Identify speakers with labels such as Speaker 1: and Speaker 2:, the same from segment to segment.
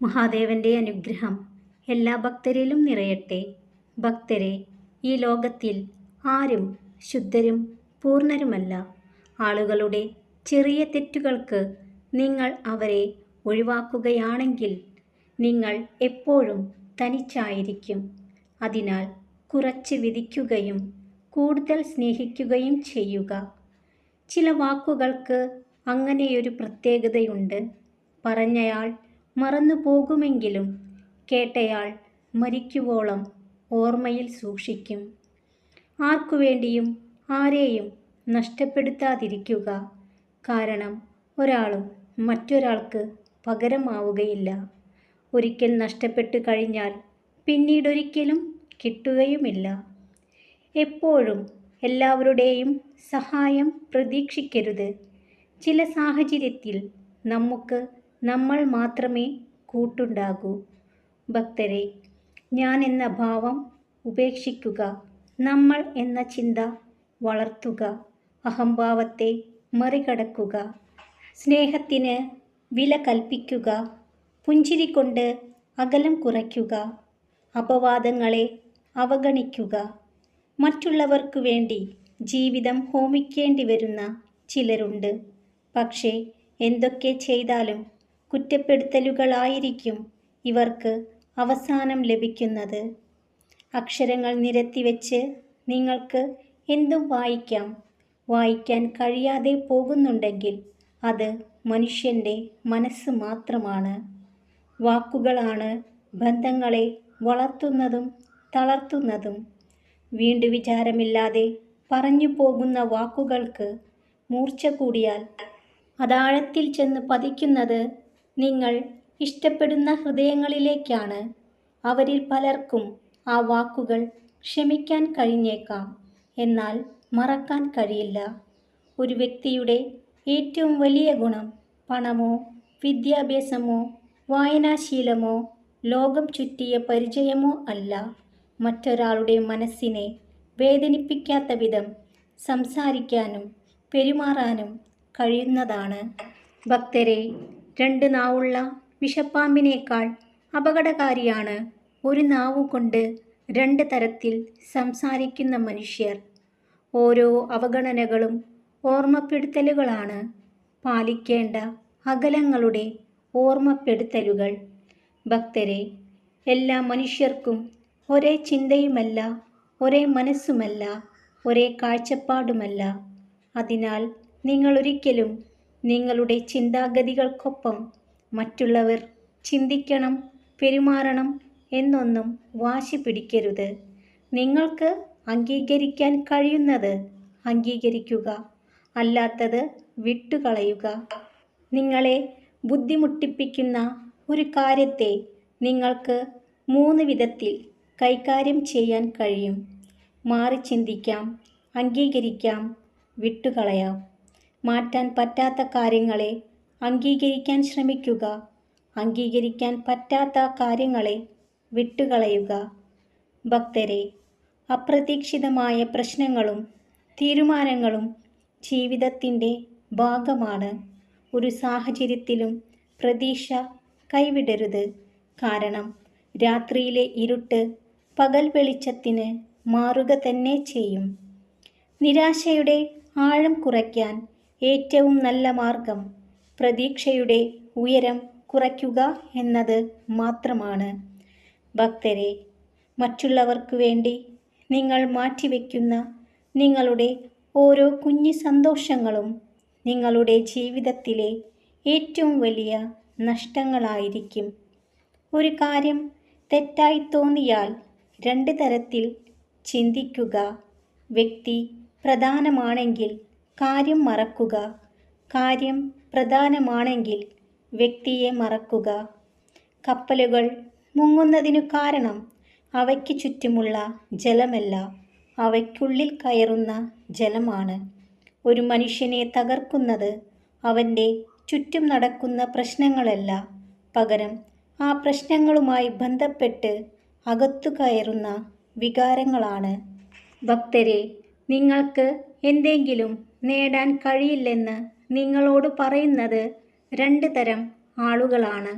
Speaker 1: മഹാദേവന്റെ അനുഗ്രഹം എല്ലാ ഭക്തരിലും നിറയട്ടെ. ഭക്തരെ, ഈ ലോകത്തിൽ ആരും ശുദ്ധരും പൂർണ്ണരുമല്ല. ആളുകളുടെ ചെറിയ തെറ്റുകൾക്ക് നിങ്ങൾ അവരെ ഒഴിവാക്കുകയാണെങ്കിൽ നിങ്ങൾ എപ്പോഴും തനിച്ചായിരിക്കും. അതിനാൽ കുറച്ച് വിധിക്കുകയും കൂടുതൽ സ്നേഹിക്കുകയും ചെയ്യുക. ചില വാക്കുകൾക്ക് അങ്ങനെയൊരു പ്രത്യേകതയുണ്ട്. പറഞ്ഞയാൾ മറന്നു പോകുമെങ്കിലും കേട്ടയാൾ മരിക്കുവോളം ഓർമ്മയിൽ സൂക്ഷിക്കും. ആർക്കുവേണ്ടിയും ആരെയും നഷ്ടപ്പെടുത്താതിരിക്കുക. കാരണം ഒരാളും മറ്റൊരാൾക്ക് പകരമാവുകയില്ല. ഒരിക്കൽ നഷ്ടപ്പെട്ടു കഴിഞ്ഞാൽ പിന്നീടൊരിക്കലും കിട്ടുകയുമില്ല. എപ്പോഴും എല്ലാവരുടെയും സഹായം പ്രതീക്ഷിക്കരുത്. ചില സാഹചര്യത്തിൽ നമുക്ക് നമ്മൾ മാത്രമേ കൂട്ടുണ്ടാകൂ. ഭക്തരെ, ഞാൻ എന്ന ഭാവം ഉപേക്ഷിക്കുക. നമ്മൾ എന്ന ചിന്ത വളർത്തുക. അഹംഭാവത്തെ മറികടക്കുക. സ്നേഹത്തിന് വില കൽപ്പിക്കുക. പുഞ്ചിരി കൊണ്ട് അകലം കുറയ്ക്കുക. അപവാദങ്ങളെ അവഗണിക്കുക. മറ്റുള്ളവർക്കു വേണ്ടി ജീവിതം ഹോമിക്കേണ്ടി വരുന്ന ചിലരുണ്ട്. പക്ഷേ എന്തൊക്കെ ചെയ്താലും കുറ്റപ്പെടുത്തലുകളായിരിക്കും ഇവർക്ക് അവസാനം ലഭിക്കുന്നത്. അക്ഷരങ്ങൾ നിരത്തിവെച്ച് നിങ്ങൾക്ക് എന്തും വായിക്കാം. വായിക്കാൻ കഴിയാതെ പോകുന്നുണ്ടെങ്കിൽ അത് മനുഷ്യൻ്റെ മനസ്സ് മാത്രമാണ്. വാക്കുകളാണ് ബന്ധങ്ങളെ വളർത്തുന്നതും തളർത്തുന്നതും. വീണ്ടു വിചാരമില്ലാതെ പറഞ്ഞു പോകുന്ന വാക്കുകൾക്ക് മൂർച്ച കൂടിയാൽ അതാഴത്തിൽ ചെന്ന് പതിക്കുന്നത് നിങ്ങൾ ഇഷ്ടപ്പെടുന്ന ഹൃദയങ്ങളിലേക്കാണ്. അവരിൽ പലർക്കും ആ വാക്കുകൾ ക്ഷമിക്കാൻ കഴിഞ്ഞേക്കാം, എന്നാൽ മറക്കാൻ കഴിയില്ല. ഒരു വ്യക്തിയുടെ ഏറ്റവും വലിയ ഗുണം പണമോ വിദ്യാഭ്യാസമോ വായനാശീലമോ ലോകം ചുറ്റിയ പരിചയമോ അല്ല. മറ്റൊരാളുടെ മനസ്സിനെ വേദനിപ്പിക്കാത്ത വിധം സംസാരിക്കാനും പെരുമാറാനും കഴിയുന്നതാണ്. ഭക്തരെ, 2 നാവുള്ള വിഷപ്പാമ്പിനേക്കാൾ അപകടകാരിയാണ് ഒരു നാവുകൊണ്ട് 2 തരത്തിൽ സംസാരിക്കുന്ന മനുഷ്യർ. ഓരോ അവഗണനകളും ഓർമ്മപ്പെടുത്തലുകളാണ്. പാലിക്കേണ്ട അകലങ്ങളുടെ ഓർമ്മപ്പെടുത്തലുകൾ. ഭക്തരെ, എല്ലാ മനുഷ്യർക്കും ഒരേ ചിന്തയുമല്ല, ഒരേ മനസ്സുമല്ല, ഒരേ കാഴ്ചപ്പാടുമല്ല. അതിനാൽ നിങ്ങളൊരിക്കലും നിങ്ങളുടെ ചിന്താഗതികൾക്കൊപ്പം മറ്റുള്ളവർ ചിന്തിക്കണം, പെരുമാറണം എന്നൊന്നും വാശി പിടിക്കരുത്. നിങ്ങൾക്ക് അംഗീകരിക്കാൻ കഴിയുന്നത് അംഗീകരിക്കുക, അല്ലാത്തത് വിട്ടുകളയുക. നിങ്ങളെ ബുദ്ധിമുട്ടിപ്പിക്കുന്ന ഒരു കാര്യത്തെ നിങ്ങൾക്ക് 3 വിധത്തിൽ കൈകാര്യം ചെയ്യാൻ കഴിയും. മാറി ചിന്തിക്കാം, അംഗീകരിക്കാം, വിട്ടുകളയാം. മാറ്റാൻ പറ്റാത്ത കാര്യങ്ങളെ അംഗീകരിക്കാൻ ശ്രമിക്കുക. അംഗീകരിക്കാൻ പറ്റാത്ത കാര്യങ്ങളെ വിട്ടുകളയുക. ഭക്തരെ, അപ്രതീക്ഷിതമായ പ്രശ്നങ്ങളും തീരുമാനങ്ങളും ജീവിതത്തിൻ്റെ ഭാഗമാണ്. ഒരു സാഹചര്യത്തിലും പ്രതീക്ഷ കൈവിടരുത്. കാരണം രാത്രിയിലെ ഇരുട്ട് പകൽ വെളിച്ചത്തിന് മാറുക തന്നെ ചെയ്യും. നിരാശയുടെ ആഴം കുറയ്ക്കാൻ ഏറ്റവും നല്ല മാർഗം പ്രതീക്ഷയുടെ ഉയരം കുറയ്ക്കുക എന്നത് മാത്രമാണ്. ഭക്തരെ, മറ്റുള്ളവർക്ക് വേണ്ടി നിങ്ങൾ മാറ്റിവെക്കുന്ന നിങ്ങളുടെ ഓരോ കുഞ്ഞു സന്തോഷങ്ങളും നിങ്ങളുടെ ജീവിതത്തിലെ ഏറ്റവും വലിയ നഷ്ടങ്ങളായിരിക്കും. ഒരു കാര്യം തെറ്റായി തോന്നിയാൽ 2 തരത്തിൽ ചിന്തിക്കുക. വ്യക്തി പ്രധാനമാണെങ്കിൽ കാര്യം മറക്കുക. കാര്യം പ്രധാനമാണെങ്കിൽ വ്യക്തിയെ മറക്കുക. കപ്പലുകൾ മുങ്ങുന്നതിനു കാരണം അവയ്ക്ക് ചുറ്റുമുള്ള ജലമല്ല, അവയ്ക്കുള്ളിൽ കയറുന്ന ജലമാണ്. ഒരു മനുഷ്യനെ തകർക്കുന്നത് അവൻ്റെ ചുറ്റും നടക്കുന്ന പ്രശ്നങ്ങളല്ല, പകരം ആ പ്രശ്നങ്ങളുമായി ബന്ധപ്പെട്ട് അകത്തു കയറുന്ന വികാരങ്ങളാണ്. ഭക്തരെ, നിങ്ങൾക്ക് എന്തെങ്കിലും നേടാൻ കഴിയില്ലെന്ന് നിങ്ങളോട് പറയുന്നത് 2 തരം ആളുകളാണ്.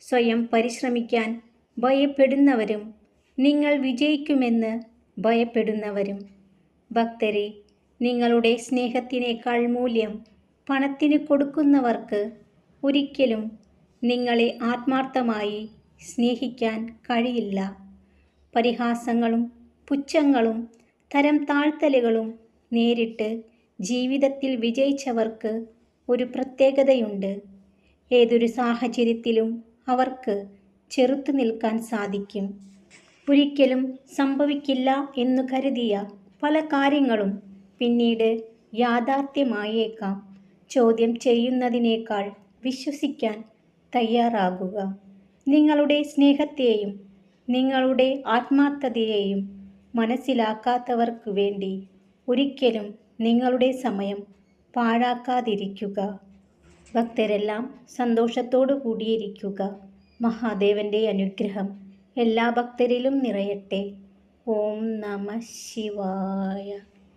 Speaker 1: സ്വയം പരിശ്രമിക്കാൻ ഭയപ്പെടുന്നവരും നിങ്ങൾ വിജയിക്കുമെന്ന് ഭയപ്പെടുന്നവരും. ഭക്തരെ, നിങ്ങളുടെ സ്നേഹത്തിനേക്കാൾ മൂല്യം പണത്തിന് കൊടുക്കുന്നവർക്ക് ഒരിക്കലും നിങ്ങളെ ആത്മാർത്ഥമായി സ്നേഹിക്കാൻ കഴിയില്ല. പരിഹാസങ്ങളും പുച്ഛങ്ങളും തരം താഴ്ത്തലുകളും നേരിട്ട് ജീവിതത്തിൽ വിജയിച്ചവർക്ക് ഒരു പ്രത്യേകതയുണ്ട്. ഏതൊരു സാഹചര്യത്തിലും അവർക്ക് ചെറുത്തു നിൽക്കാൻ സാധിക്കും. ഒരിക്കലും സംഭവിക്കില്ല എന്നു കരുതിയ പല കാര്യങ്ങളും പിന്നീട് യാഥാർത്ഥ്യമായേക്കാം. ചോദ്യം ചെയ്യുന്നതിനേക്കാൾ വിശ്വസിക്കാൻ തയ്യാറാകുക. നിങ്ങളുടെ സ്നേഹത്തെയും നിങ്ങളുടെ ആത്മാർത്ഥതയെയും മനസ്സിലാക്കാത്തവർക്ക് വേണ്ടി ഒരിക്കലും നിങ്ങളുടെ സമയം പാഴാക്കാതിരിക്കുക. ഭക്തരെല്ലാം സന്തോഷത്തോടു കൂടിയിരിക്കുക. മഹാദേവന്റെ അനുഗ്രഹം എല്ലാ ഭക്തരിലും നിറയട്ടെ. ഓം നമഃ ശിവായ.